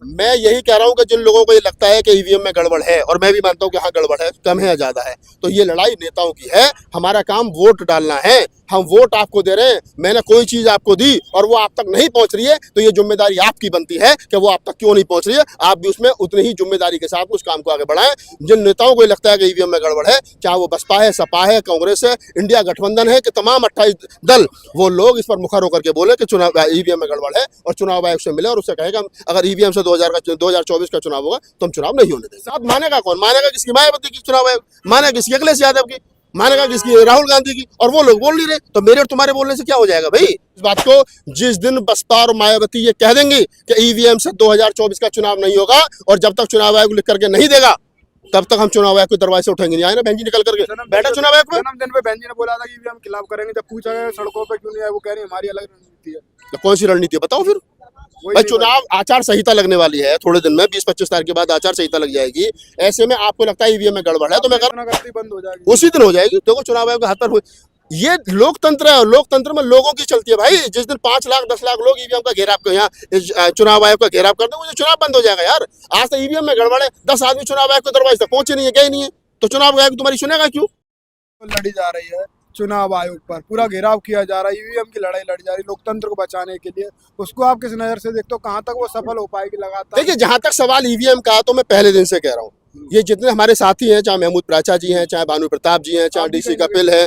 मैं यही कह रहा हूं कि जिन लोगों को ये लगता है कि ईवीएम में गड़बड़ है, और मैं भी मानता हूं कि हाँ गड़बड़ है, कम है या ज्यादा है, तो ये लड़ाई नेताओं की है। हमारा काम वोट डालना है। हम वोट आपको दे रहे हैं, मैंने कोई चीज आपको दी और वो आप तक नहीं पहुंच रही है, तो ये जिम्मेदारी आपकी बनती है कि वो आप तक क्यों नहीं पहुंच रही है। आप भी उसमें उतनी ही जिम्मेदारी के साथ उस काम को आगे बढ़ाएं। जिन नेताओं को लगता है कि ईवीएम में गड़बड़ है, चाहे वो बसपा है, सपा है, कांग्रेस है, इंडिया गठबंधन है, कि तमाम 28 दल, वो लोग इस पर मुखर होकर के बोले कि चुनाव ईवीएम में गड़बड़ है, और चुनाव आयोग से मिले और उससे कहेगा अगर ईवीएम से 2024 का चुनाव होगा तो हम चुनाव नहीं होने देंगे। साथ मानेगा कौन? मानेगा किसकी? मायावती की चुनाव आयोग? मानेगा किसकी? अखिलेश यादव की? मानेगा किसकी? राहुल गांधी की? और वो लोग बोल नहीं रहे, तो मेरे और तुम्हारे बोलने से क्या हो जाएगा भाई? इस बात को जिस दिन बसपा और मायावती ये कह देंगी कि ईवीएम से 2024 का चुनाव नहीं होगा, और जब तक चुनाव आयोग लिख करके नहीं देगा तब तक हम चुनाव आयोग के दरवाजे से उठेंगे नहीं। आए ना बहन जी निकल करके बैठा चुनाव आयोग में। जन्मदिन पे बहन जी ने बोला था कि ईवीएम खिलाफ करेंगे, जब पूछा गया सड़कों पे क्यों नहीं आए, वो कह रही हमारी अलग रणनीति है। तो कौन सी रणनीति है बताओ फिर? भाई चुनाव आचार संहिता लगने वाली है थोड़े दिन में, 20-25 तारीख के बाद आचार संहिता लग जाएगी। ऐसे में आपको लगता है ईवीएम में गड़बड़ है तो मैं बंद हो जाएगी, उसी दिन हो जाएगी। देखो चुनाव आयोग का हाथ पर ये लोकतंत्र है, लोकतंत्र में लोगों की चलती है भाई। जिस दिन 5 लाख 10 लाख लोग ईवीएम का घेराव कर, यहाँ चुनाव आयोग का घेराव कर देंगे, चुनाव बंद हो जाएगा यार। आज तो ईवीएम में गड़बड़ है, 10 आदमी चुनाव आयोग के दरवाजे तक पहुंचे नहीं है, गए नहीं है, तो चुनाव आयोग तुम्हारी सुनेगा क्यों? लड़ी जा रही है चुनाव आयोग पर, पूरा घेराव किया जा रहा है, ईवीएम की लड़ाई लड़ी जा रही है लोकतंत्र को बचाने के लिए। उसको आप किस नजर से देखते हो, कहाँ तक वो सफल हो पाएगी? लगातार देखिए, जहां तक सवाल ईवीएम का, तो मैं पहले दिन से कह रहा हूँ, ये जितने हमारे साथी हैं, चाहे महमूद प्राचा जी हैं, चाहे भानु प्रताप जी हैं, चाहे डीसी कपिल है,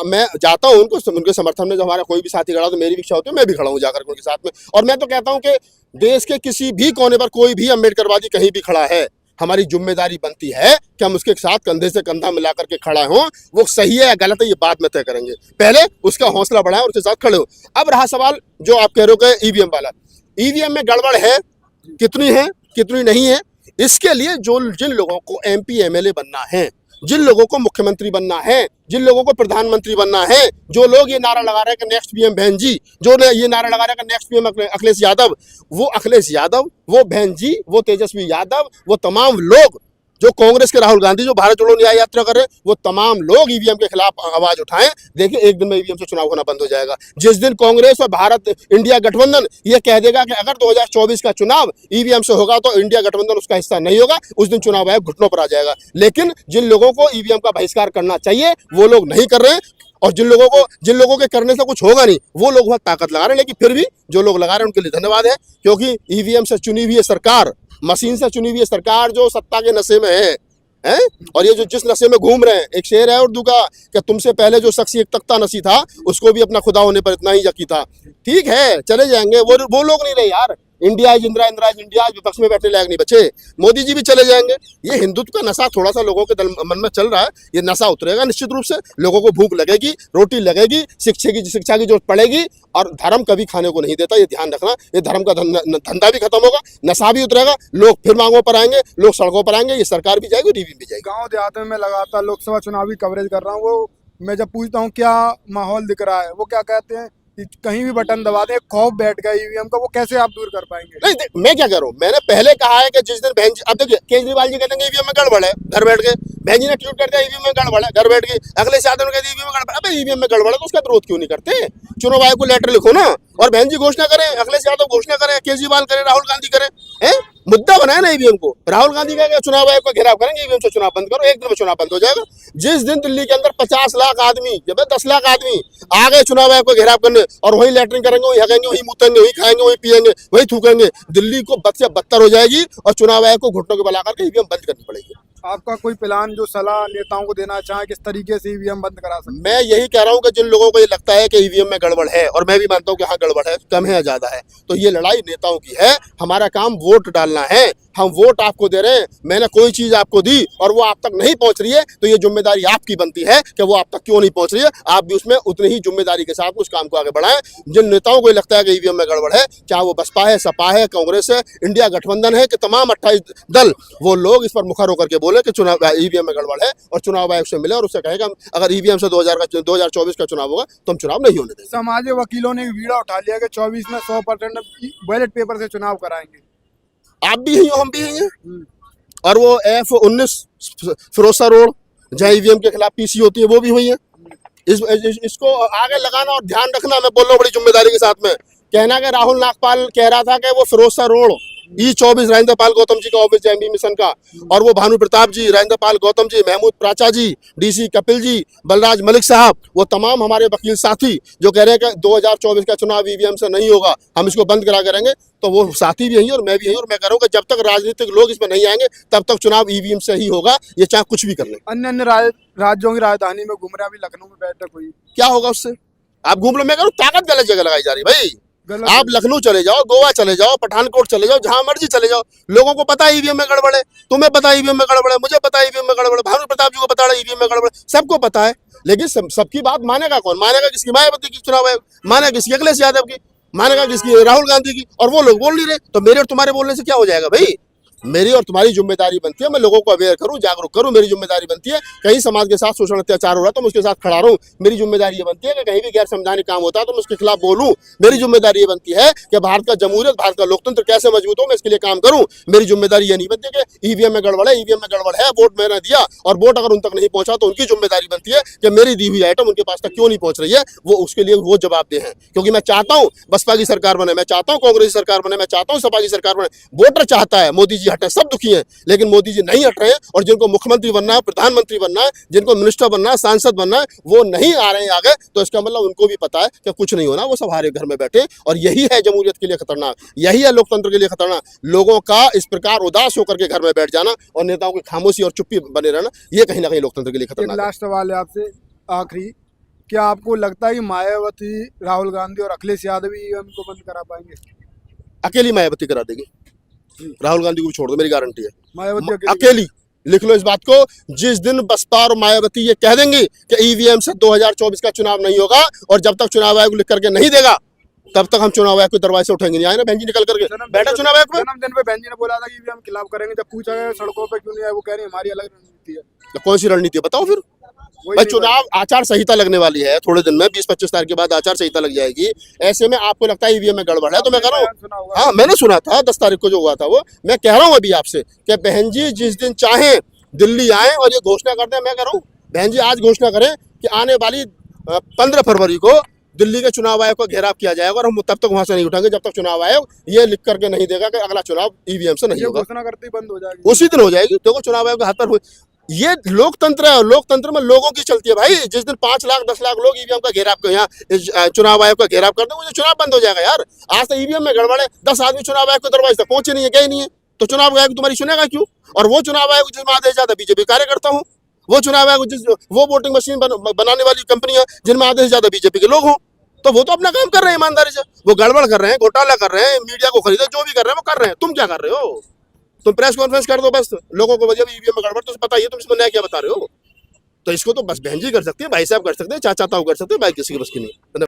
मैं जाता हूँ उनके समर्थन में। जब हमारा कोई भी साथी खड़ा तो मेरी भी इच्छा होती है मैं भी खड़ा हूँ जाकर उनके साथ में। और मैं तो कहता हूँ कि देश के किसी भी कोने पर कोई भी अम्बेडकरवादी कहीं भी खड़ा है, हमारी जिम्मेदारी बनती है कि हम उसके साथ कंधे से कंधा मिला करके खड़ा हों। वो सही है या गलत है ये बाद में तय करेंगे, पहले उसका हौसला बढ़ाएं और उसके साथ खड़े हो। अब रहा सवाल जो आप कह रहे हो ईवीएम वाला, ईवीएम में गड़बड़ है कितनी नहीं है, इसके लिए जिन लोगों को एमपी एमएलए बनना है, जिन लोगों को मुख्यमंत्री बनना है, जिन लोगों को प्रधानमंत्री बनना है, जो लोग ये नारा लगा रहे हैं कि नेक्स्ट पीएम बहन जी, जो ये नारा लगा रहे हैं कि नेक्स्ट पीएम अखिलेश यादव, वो अखिलेश यादव, वो बहन जी, वो तेजस्वी यादव, वो तमाम लोग जो कांग्रेस के राहुल गांधी जो भारत जोड़ो न्याय यात्रा कर रहे हैं, वो तमाम लोग ईवीएम के खिलाफ आवाज उठाएं। देखिए एक दिन में ईवीएम से चुनाव होना बंद हो जाएगा। जिस दिन कांग्रेस और भारत इंडिया गठबंधन ये कह देगा कि अगर 2024 का चुनाव ईवीएम से होगा तो इंडिया गठबंधन उसका हिस्सा नहीं होगा, उस दिन चुनाव आयोग घुटनों पर आ जाएगा। लेकिन जिन लोगों को ईवीएम का बहिष्कार करना चाहिए वो लोग नहीं कर रहे हैं, और जिन लोगों के करने से कुछ होगा नहीं वो लोग वहां ताकत लगा रहे हैं। लेकिन फिर भी जो लोग लगा रहे हैं उनके लिए धन्यवाद है, क्योंकि ईवीएम से चुनी हुई है सरकार, मशीन से चुनी हुई है सरकार जो सत्ता के नशे में है, और ये जो जिस नशे में घूम रहे हैं, एक शेर है उर्दू का कि तुमसे पहले जो शख्स एक तख्ता नसी था उसको भी अपना खुदा होने पर इतना ही यकीन था। ठीक है चले जाएंगे, वो लोग नहीं रहे यार। India is Indira, Indira is India, विपक्ष में बैठने लायक नहीं बचे। मोदी जी भी चले जाएंगे। ये हिंदुत्व का नशा थोड़ा सा लोगों के मन में चल रहा है, ये नशा उतरेगा निश्चित रूप से। लोगों को भूख लगेगी, रोटी लगेगी, शिक्षा की जरूरत पड़ेगी, और धर्म कभी खाने को नहीं देता, ये ध्यान रखना। ये धर्म का धंधा भी खत्म होगा, नशा भी उतरेगा, लोग फिर मांगों पर आएंगे, लोग सड़कों पर आएंगे, ये सरकार भी जाएगी, टीवी भी जाएगी। गाँव देहात में मैं लगातार लोकसभा चुनावी कवरेज कर रहा हूँ, वो मैं जब पूछता हूँ क्या माहौल दिख रहा है, वो क्या कहते हैं, कहीं भी बटन दबा दे, खौफ बैठ गया ईवीएम का, वो कैसे आप दूर कर पाएंगे? नहीं, मैं क्या कह रहा हूँ, मैंने पहले कहा है कि जिस दिन बहन जी, अब देखिए केजरीवाल जी कहते हैं ईवीएम में गड़बड़ है, घर बैठ के। बहन जी ने ट्वीट कर दिया ईवीएम में गड़बड़ है, घर बैठ के। अखिलेश यादव ने कह दिया ईवीएम में गड़बड़। अबे ईवीएम में गड़बड़ है तो उसका विरोध क्यों नहीं करते? चुनाव आयोग को लेटर लिखो ना, और बहन जी घोषणा करें, अखिलेश यादव घोषणा करें, केजरीवाल करें, राहुल गांधी करें, मुद्दा बनाए ना ईवीएम को। राहुल गांधी कहेगा चुनाव आयोग को घेराव करेंगे, ईवीएम से चुनाव बंद करो, एक दिन में चुनाव बंद हो जाएगा। जिस दिन दिल्ली के अंदर 50 लाख आदमी, जब 10 लाख आदमी आ गए चुनाव आयोग को घेराव करने, और वही लैटरिन करेंगे, वही हगेंगे, वही मुतेंगे, वही खाएंगे, वही पिएंगे, वही थूकेंगे, दिल्ली को बद से बदतर हो जाएगी, और चुनाव आयोग को घुटनों के बल आकर के ईवीएम बंद करनी पड़ेगी। आपका कोई प्लान जो सलाह नेताओं को देना चाहे किस तरीके से ईवीएम बंद करा सकते? मैं यही कह रहा हूं कि जिन लोगों को ये लगता है कि ईवीएम में गड़बड़ है, और मैं भी मानता हूं कि हाँ गड़बड़ है, कम है या ज्यादा है, तो ये लड़ाई नेताओं की है। हमारा काम वोट डालना है। हम वोट आपको दे रहे हैं, मैंने कोई चीज आपको दी और वो आप तक नहीं पहुंच रही है, तो ये जिम्मेदारी आपकी बनती है कि वो आप तक क्यों नहीं पहुंच रही है। आप भी उसमें उतनी ही जिम्मेदारी के साथ उस काम को आगे बढ़ाएं। जिन नेताओं को लगता है कि ईवीएम में गड़बड़ है, चाहे वो बसपा है, सपा है, कांग्रेस है, इंडिया गठबंधन है, कि तमाम 28 दल, वो लोग इस पर मुखर होकर के बोले कि चुनाव ईवीएम में गड़बड़ है, और चुनाव आयोग से मिले और उससे कहेगा अगर ईवीएम से 2024 का चुनाव होगा तो हम चुनाव नहीं होने देंगे। समाज वकीलों ने बीड़ा उठा लिया कि 24 में 100% बैलेट पेपर से चुनाव कराएंगे। आप भी हैं, हम भी हैं, और वो F19 फिरोसा रोड जहाँ ईवीएम के खिलाफ पीसी होती है वो भी हुई है। इसको आगे लगाना और ध्यान रखना, मैं बोल रहा हूँ बड़ी जिम्मेदारी के साथ में। कहना कि राहुल नागपाल कह रहा था कि वो फिरोसा रोड E24 राजेंद्र पाल गौतम जी का ऑफिस है एमबी मिशन का, और वो भानु प्रताप जी, राजेंद्र पाल गौतम जी, महमूद प्राचा जी, डीसी कपिल जी, बलराज मलिक साहब, वो तमाम हमारे वकील साथी जो कह रहे हैं कि 2024 का चुनाव ईवीएम से नहीं होगा, हम इसको बंद करा करेंगे, तो वो साथी भी यही और मैं भी यही, और मैं कह रहा हूँ कि जब तक राजनीतिक लोग इसमें नहीं आएंगे तब तक चुनाव ईवीएम से ही होगा, ये चाहे कुछ भी कर लें। अन्य अन्य राज्यों की राजधानी में घूम रहे हैं, अभी लखनऊ में बैठक हुई, क्या होगा उससे? आप घूम लो, मैं कह रहा हूँ ताकत गलत जगह लगाई जा रही है भाई। गलत आप लखनऊ चले जाओ, गोवा चले जाओ, पठानकोट चले जाओ, जहां मर्जी चले जाओ, लोगों को पता है ईवीएम में गड़बड़ है, तुम्हें पता है ईवीएम में गड़बड़ है, मुझे पता है ईवीएम में गड़बड़ है, भानु प्रताप जी को पता है ईवीएम में गड़बड़ है, सबको पता है। लेकिन सबकी बात मानेगा कौन? मानेगा किसकी? मायावती की चुनाव आयोग मानेगा किसकी? अखिलेश यादव की मानेगा किसकी? राहुल गांधी की। और वो लोग बोल नहीं रहे, तो मेरे और तुम्हारे बोलने से क्या हो जाएगा भाई? मेरी और तुम्हारी जिम्मेदारी बनती है, मैं लोगों को अवेयर करूं, जागरूक करूं, मेरी जिम्मेदारी बनती है। कहीं समाज के साथ शोषण अत्याचार हो रहा है तो मैं उसके साथ खड़ा रहूं, मेरी जिम्मेदारी ये बनती है कि कहीं भी गैर संवैधानिक काम होता है तो मैं उसके खिलाफ बोलूं, मेरी जिम्मेदारी ये बनती है कि भारत का जमहूरियत, भारत का लोकतंत्र कैसे मजबूत हो, मैं इसके लिए काम करूं। मेरी जिम्मेदारी ये नहीं बनती कि ईवीएम में गड़बड़ है, ईवीएम में गड़बड़ है, वोट मैंने दिया और वोट अगर उन तक नहीं पहुंचा तो उनकी जिम्मेदारी बनती है कि मेरी दी हुई आइटम उनके पास तक क्यों नहीं पहुंच रही है, वो उसके लिए वो जवाबदेह हैं। क्योंकि मैं चाहता हूं बसपा की सरकार बने, मैं चाहता हूं कांग्रेस की सरकार बने, मैं चाहता हूं सपा की सरकार बने। वोटर चाहता है मोदी जी हटे, सब दुखी हैं, लेकिन मोदी जी नहीं हट रहे हैं, और जिनको मुख्यमंत्री बनना है, प्रधानमंत्री बनना है, जिनको मिनिस्टर बनना है, सांसद बनना है, वो नहीं आ रहे हैं आगे। तो इसका मतलब उनको भी पता है कि कुछ नहीं होना, वो सब हारे घर में बैठे। और यही है जमहूरियत के लिए खतरनाक, यही है लोकतंत्र के लिए खतरनाक, लोगों का इस प्रकार उदास होकर के घर में बैठ जाना और नेताओं की खामोशी और चुप्पी बने रहना, ये कहीं ना कहीं लोकतंत्र के लिए एक खतरनाक है। लास्ट सवाल है आपसे आखिरी, क्या आपको लगता है कि मायावती, राहुल गांधी और अखिलेश यादव ईवीएम को बंद करा पाएंगे? अकेली मायावती करा देगी, राहुल गांधी को भी छोड़ दो, मेरी गारंटी है। मायावती अकेली, लिख लो इस बात को, जिस दिन बसपा और मायावती ये कह देंगी कि ईवीएम से 2024 का चुनाव नहीं होगा, और जब तक चुनाव आयोग लिख करके नहीं देगा तब तक हम चुनाव आयोग के दरवाजे से उठेंगे नहीं। आए ना बहन जी निकल करके बैठा चुनाव आयोग में। जन्मदिन पे बहन जी ने बोला था कि ईवीएम खिलाफ करेंगे, जब पूछा गया सड़कों पे क्यों नहीं आए, वो कह रही है हमारी अलग रणनीति है। तो कौन सी रणनीति है बताओ फिर? वही भाई नहीं चुनाव आचार संहिता लगने वाली है थोड़े दिन में, 20-25 तारीख के बाद आचार संहिता लग जाएगी। ऐसे में आपको लगता है ईवीएम में गड़बड़ है, तो मैं कह रहा हूँ, सुना होगा। हाँ मैंने सुना था 10 तारीख को जो हुआ था वो, मैं कह रहा हूँ अभी आपसे कि बहन जी जिस दिन चाहे दिल्ली आए और ये घोषणा कर दें। मैं कह रहा हूँ बहन जी आज घोषणा करें कि आने वाली 15 फरवरी को दिल्ली के चुनाव आयोग का घेराव किया जाएगा, और हम तब तक वहां से नहीं उठाएंगे जब तक चुनाव आयोग ये लिख करके नहीं देगा कि अगला चुनाव ईवीएम से नहीं ये होगा। घोषणा करते ही बंद हो जाएगी, उसी दिन हो जाएगी। देखो चुनाव आयोग के हाथ पर हुए, ये लोकतंत्र है, लोकतंत्र में लोगों की चलती है भाई। जिस दिन 5 लाख 10 लाख लोग ईवीएम का घेराव यहाँ चुनाव आयोग का घेराव कर देंगे, चुनाव बंद हो जाएगा यार। आज तो ईवीएम में गड़बड़ है, 10 आदमी चुनाव आयोग के दरवाजे तक पहुंचे नहीं है, गए नहीं है, तो चुनाव आयोग तुम्हारी सुनेगा क्यों? और वो चुनाव आयोग जिसमें आधे से ज्यादा बीजेपी कार्यकर्ता हूँ, वो चुनाव आयोग वो वोटिंग मशीन बनाने वाली कंपनियां जिनमें आधे से ज्यादा बीजेपी के लोग हों, तो वो तो अपना काम कर रहे हैं ईमानदारी से। वो गड़बड़ कर रहे हैं, घोटाला कर रहे हैं, मीडिया को खरीदे, जो भी कर रहे हैं वो कर रहे हैं। तुम क्या कर रहे हो? तुम प्रेस कॉन्फ्रेंस कर दो बस, लोगों को जब ईवीएम में गड़बड़ तो पता ही है, तुम इसमें नया क्या बता रहे हो? तो इसको तो बस बहन जी कर सकते हैं, भाई साहब कर सकते हैं, चाचा ताऊ कर सकते हैं, भाई किसी की बस की नहीं।